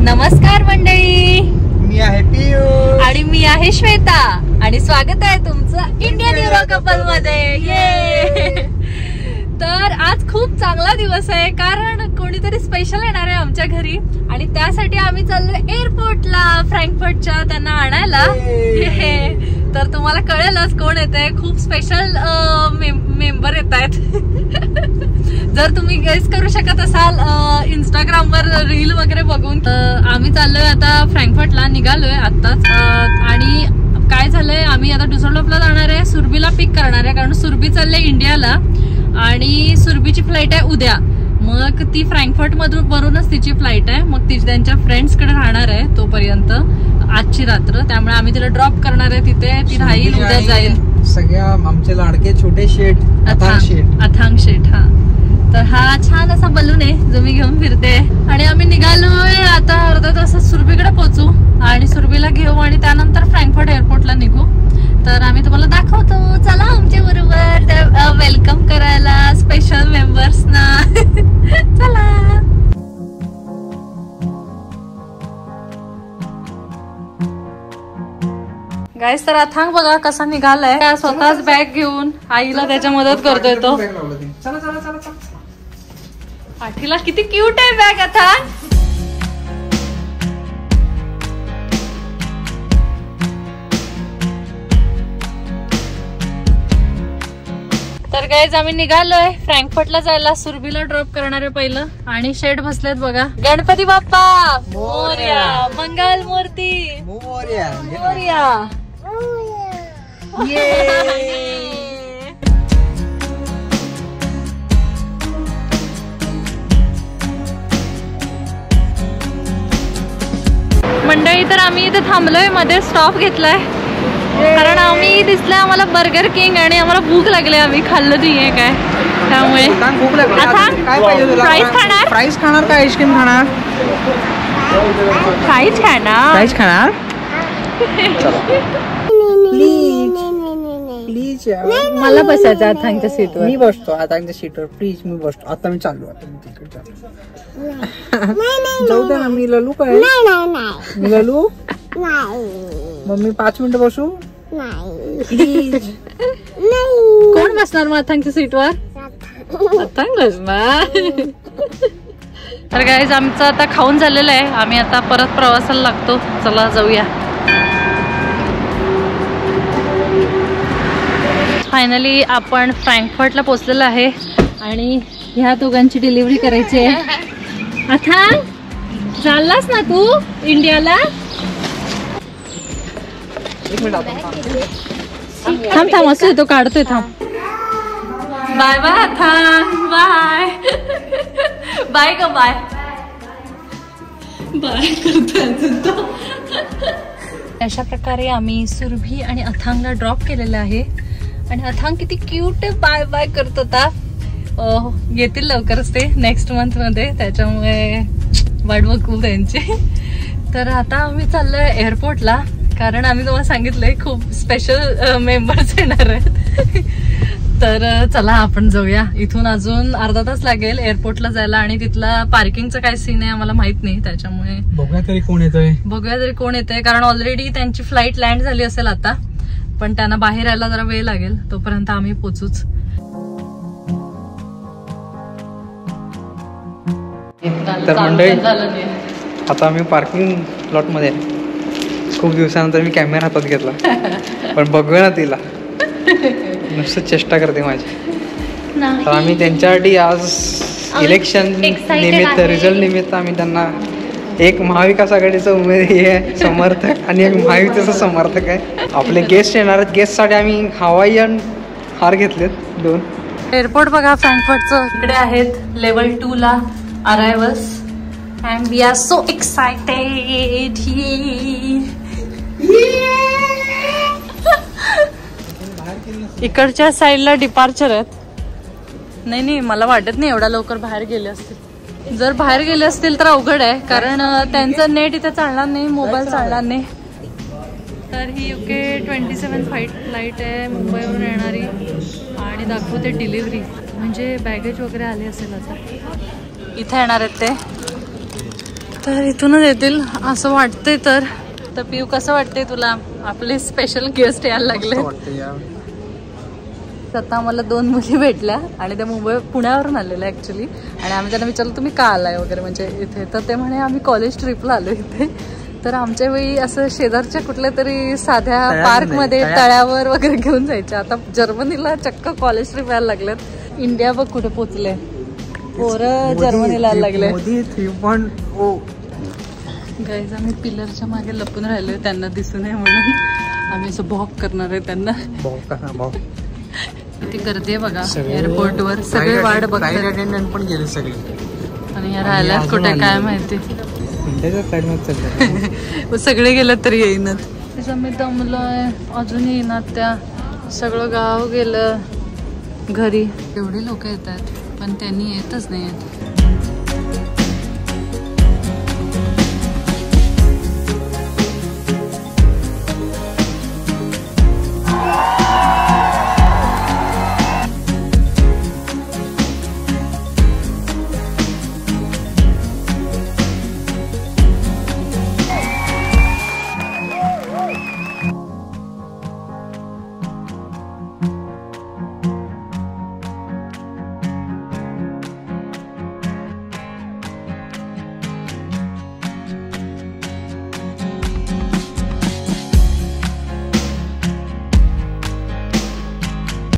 नमस्कार मंडळी, मी आहे पियुष आणि मी आहे श्वेता आणि स्वागत आहे तुमचं इंडियन युरो कपल मध्ये. ये तर आज खूप चांगला दिवस आहे कारण कोणीतरी स्पेशल येणार आहे आमच्या घरी आणि त्यासाठी आम्ही चाललोय एअरपोर्टला फ्रँकफर्टच्या त्यांना आणायला. तर तुम्हाला कळेलच कोण येत आहे. खूप स्पेशल मेंबर येत आहेत. जर तुम्ही गेस करू शकत असाल इंस्टाग्रामवर रील वगैरे बघून, तर आम्ही चाललोय आता फ्रँकफर्टला, निघालोय आत्ताच. आणि काय झालंय, आम्ही आता डुसलडॉफला जाणार आहे, सुरभीला पिक करणार आहे कारण सुरभी चालले इंडियाला आणि सुरभीची फ्लाईट आहे उद्या. मग ती फ्रँकफर्ट वरूनच तिची फ्लाईट आहे. मग ती त्यांच्या फ्रेंड्स कडे राहणार आहे तोपर्यंत आजची रात्र. त्यामुळे आम्ही तिला ड्रॉप करणार आहे तिथे. ती राहील, उद्या जाईल. सगळ्या आमचे लाडके छोटे शेट अथांग शेट. हा, तर हा छान असा बलून आहे जो मी घेऊन फिरते. आणि आम्ही निघालोय आता अर्धा तासात सुरभीकडे पोहोचू आणि सुरभीला घेऊ आणि त्यानंतर फ्रँकफर्ट एअरपोर्टला निघू. तर आम्ही तुम्हाला दाखवतो. चला आमच्या बरोबर वेलकम करायला स्पेशल मेंबर्स ना. चला गाईस. तर अथांग बघा कसा निघालाय, स्वतःच बॅग घेऊन आईला त्याच्या मदत करतोय तो. पाठीला किती क्यूट आहे बॅग अथांग. तर गाईज आम्ही निघालोय फ्रँकफर्टला जायला. सुरभीला ड्रॉप करणार आहे पहिलं आणि शेड बसलेत बघा. गणपती बाप्पा मोरया, मंगल मूर्ती मोरया मोरया. मंडळी, तर आम्ही इथे थांबलोय, मध्ये स्टॉप घेतलाय कारण आम्ही दिसलंय आम्हाला बर्गर किंग आणि आम्हाला भूक लागली. आम्ही खाल्लं नाहीये काय, त्यामुळे फ्राईज खाणार का आईस्क्रीम खाणार? फ्राईज खाणार. फ्राईज खाणार. प्लीज मला बसायचं अथांगच्या सीटवर. मी बसतो अथांगच्या सीटवर. प्लीज मी बसतो. आता मी चाललो. आता मी तिकडे चाललो. जाऊ दे ना. मी ललू काय? मी ललू. मग मी 5 मिनिटं बसू. कोण बसणार मग अथांगच्या सीटवर? अथांग बसणार. तर गाईज आमचं आता खाऊन झालेलं आहे. आम्ही आता परत प्रवासाला लागतो. चला जाऊया. फायनली आपण फ्रँकफर्टला पोहोचलेलो आहे आणि ह्या दोघांची डिलिव्हरी करायची आहे. अथांग चाललास ना तू इंडियाला? थांब थांब असं तो काढतोय. थांब. बाय बाय अथांग. बाय बाय ग. बाय बाय करतोय. अशा प्रकारे आम्ही सुरभी आणि अथांगला ड्रॉप केलेलं आहे आणि अथांग किती क्यूट बाय बाय करत होता. येतील लवकरच ते नेक्स्ट मंथ मध्ये, त्याच्यामुळे वाट बघू त्यांची. तर आता आम्ही चाललोय एअरपोर्टला कारण आम्ही तुम्हाला सांगितलंय खूप स्पेशल मेंबर्स येणार आहेत. तर चला आपण जाऊया. इथून अजून अर्धा तास लागेल एअरपोर्टला जायला आणि तिथला पार्किंगचं काय सीन आहे आम्हाला माहित नाही, त्याच्यामुळे बघूया तरी कोण येतोय कारण ऑलरेडी त्यांची फ्लाईट लँड झाली असेल आता, पण त्यांना बाहेर यायला जरा वेळ लागेल. तोपर्यंत आम्ही पोचूच. तर मंडळी आता आम्ही पार्किंग प्लॉट मध्ये. खूप दिवसानंतर मी कॅमेरा हातात घेतला पण बघूया ना तिला नुसतं चेष्टा करते माझी. तर आम्ही त्यांच्यासाठी आज इलेक्शन निमित्त, रिझल्ट निमित्त आम्ही त्यांना एक महाविकास आघाडीचा उमेदवार समर्थक आणि एक महायुतीचा समर्थक आहे. आपले गेस्ट येणार आहेत. गेस्टसाठी आम्ही हवाईयन हार घेतलेत 2. एअरपोर्ट बघा फ्रँकफर्टचं. इकडे आहेत लेवल 2 ला arrivals and we are so excited. इकडच्या साईडला डिपार्चर आहेत. नाही मला वाटत नाही एवढा लवकर बाहेर गेले असतील. जर बाहेर गेले असतील तर अवघड आहे कारण त्यांचं नेट इथे चालणार नाही, मोबाईल चालणार नाही. तर ही UK 27 फ्लाईट आहे मुंबईवरून येणारी आणि दाखवते डिलिव्हरी, म्हणजे बॅगेज वगैरे आले असेल आता. इथे येणार आहेत ते. तर इथूनच येतील असं वाटतंय. तर पिऊ कसं वाटतंय तुला? आपले स्पेशल गेस्ट यायला लागले. आता आम्हाला 2 मुली भेटल्या आणि त्या पुण्यावरून आलेल्या ऍक्च्युली. आणि आम्ही त्यांना विचारलं तुम्ही का आलाय वगैरे म्हणजे इथे. तर ते म्हणे आम्ही कॉलेज ट्रिपला आलो इथे. तर आमच्या वेळी असं शेजारच्या कुठल्या तरी साध्या पार्कमध्ये तळ्यावर वगैरे घेऊन जायच्या. आता जर्मनीला चक्क कॉलेज ट्रिप यायला लागल्यात. इंडिया बघ कुठे पोचले. पोरं जर्मनीला लागले. गाईज आम्ही पिलरच्या मागे लपून राहिलोय त्यांना दिसू नये म्हणून. आम्ही असं बॉक करणार आहे त्यांना. किती गर्दी आहे बघा एअरपोर्ट वर. सगळे वाट बघतात पण गेले सगळे. आणि या राहिल्या कुठे काय माहिती. सगळे गेलं तरी येईनात. त्याचं मी दमलोय अजून येईनात. त्या सगळं गाव गेलं घरी. एवढे लोक येतात पण त्यांनी येतच नाही.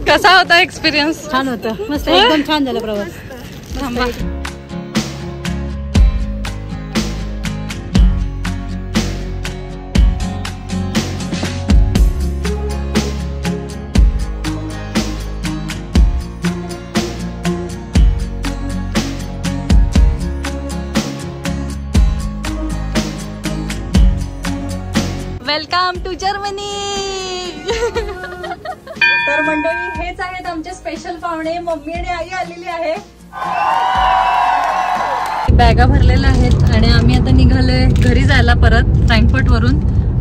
कसा होता एक्सपिरियन्स? छान होतं, मस्त एकदम छान झाला प्रवास. थांबा. Welcome to Germany. तर मंडळी हेच आहेत आमचे स्पेशल पाहुणे. मम्मी आणि आई आलेली आहे. बॅगा भरलेल्या आहेत आणि आम्ही आता निघालोय घरी जायला परत फ्रँकफर्ट वरून.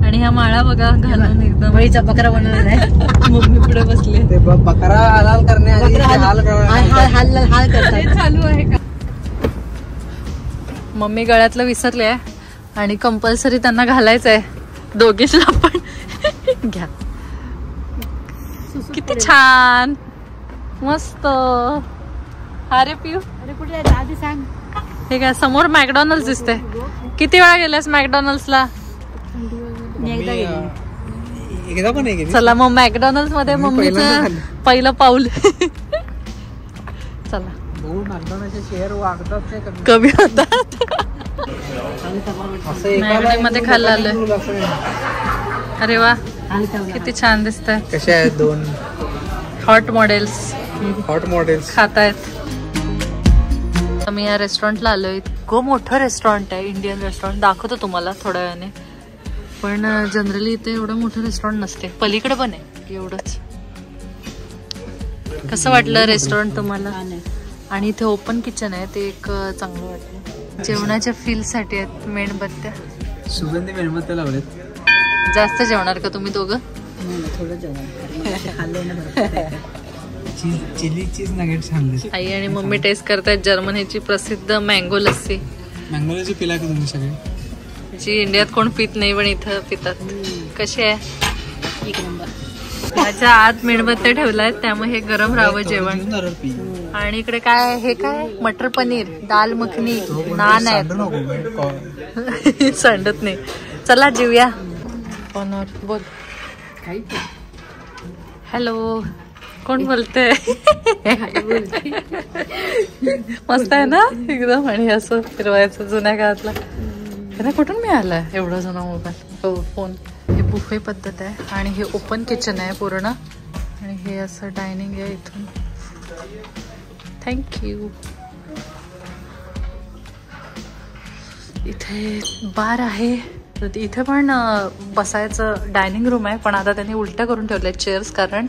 आणि ह्या माळा बघा घालून एकदम बळीचा बकरा बनवलेला आहे. मम्मी पुढे बसले. बकरा हाल करण्याआधी हाल करतात. चालू आहे का? मम्मी गळ्यातलं विसरले आणि कंपल्सरी त्यांना घालायचंय दोघींना पण. घ्या. किती छान मस्त. अरे पिऊ अरे कुठे जायचं आधी सांग. हे काय समोर मॅकडॉनल्ड्स दिसते. किती वेळा गेलास मॅकडॉनल्ड्सला? एकदा पण नाही. चला मग मॅकडॉनल्ड्स मध्ये मम्मीचं पहिलं पाऊल. चला. शेअर वागतात कमी होतात. मध्ये खायला आलोय. अरे वा किती छान दिसतंय. कशा आहेत 2 हॉट मॉडेल्स खात आहेत. मी या रेस्टॉरंटला आलोय. खूप मोठं रेस्टॉरंट आहे. इंडियन रेस्टॉरंट दाखवतो तुम्हाला थोड्या वेळाने. पण जनरली इथे एवढं मोठं रेस्टॉरंट नसते. पलीकडे पण आहे एवढंच. कसं वाटलं रेस्टॉरंट तुम्हाला? आणि इथे ओपन किचन आहे ते एक चांगलं वाटलं. जेवणाच्या फील साठी आहेत मेणबत्त्या. सुगंधी मेणबत्त्या लावल्यात. जास्त जेवणार का तुम्ही दोघं? थोडं जेवण. चिली चीज नगेट्स आणले. आई आणि मम्मी टेस्ट करतायत जर्मनीची प्रसिद्ध मँगो लस्सी. मँगो लस्सी पिला का तुम्ही सगळे? जी इंडियात कोण पित नाही पण इथं पितात. कशी आहे? त्याच्या आत मेणबत्त्या ठेवलाय त्यामुळे हे गरम राहावं जेवण. आणि इकडे काय हे काय मटर पनीर, दाल मखनी, नान आहेत. सांडत नाही. चला जेवूया. बोल. हॅलो कोण बोलते? मस्त आहे ना एकदम. आणि असं फिरवायचं जुन्या काळातला. त्यांना कुठून मिळालं एवढा जुना मोबाईल फोन. हे बुफे पद्धत आहे आणि हे ओपन किचन आहे पूर्ण. आणि हे असं डायनिंग आहे इथून. थँक्यू. इथे बार आहे. इथे पण बसायचं डायनिंग रूम आहे. पण आता त्यांनी उलट्या करून ठेवल्या चेअर्स कारण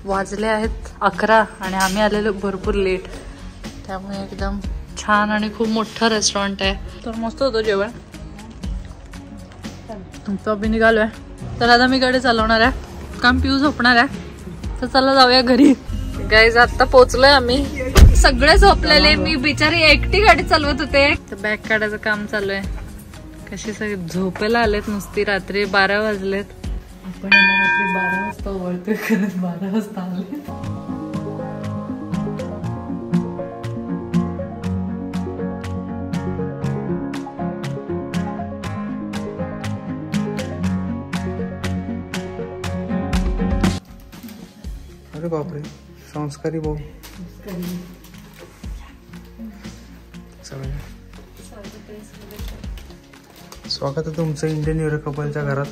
वाजले आहेत 11 आणि आम्ही आलेलो भरपूर लेट. त्यामुळे एकदम छान आणि खूप मोठं रेस्टॉरंट आहे. तर मस्त होतं जेवण. तुमचं अभि निघालोय. तर आता मी गाडी चालवणार आहे काम पिऊ झोपणार आहे. तर चला जाऊया घरी. गाईज आता पोहोचलोय आम्ही. सगळे झोपलेले. मी बिचारी एकटी गाडी चालवत होते. तर बॅग काढायचं काम चालू आहे. कशी सगळे झोपेला आलेत नुसती. रात्री 12 वाजलेत. आपण यांना रात्री 12 वाजता ओळखतोय, खरंच 12 वाजता आले. अरे बापरे, संस्कारी भाऊ. स्वागत आहे तुमचं इंडियन न्यू इयर कपलच्या घरात.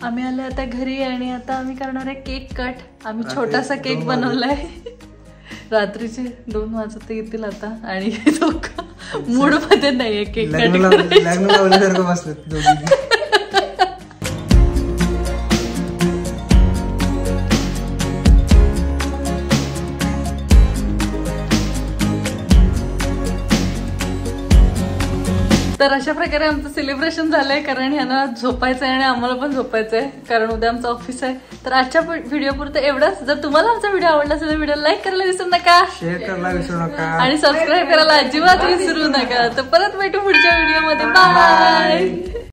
आम्ही आलो आता घरी आणि आता आम्ही करणार आहे केक कट. आम्ही छोटासा केक बनवलाय. रात्रीचे 2 वाजता येतील आता आणि मूड मध्ये नाहीये केक कट लावल्यासारखं बसलं दोघी. तर अशा प्रकारे आमचं सेलिब्रेशन झालंय, कारण ह्यांना झोपायचंय आणि आम्हाला पण झोपायचंय, कारण उद्या आमचं ऑफिस आहे. तर आजच्या व्हिडिओ पुरतं एवढंच. जर तुम्हाला आमचा व्हिडिओ आवडला असेल तर व्हिडिओ लाईक करायला विसरू नका, शेअर करायला विसरू नका आणि सबस्क्राईब करायला अजिबात विसरू नका. तर परत भेटू पुढच्या व्हिडिओमध्ये. बाय.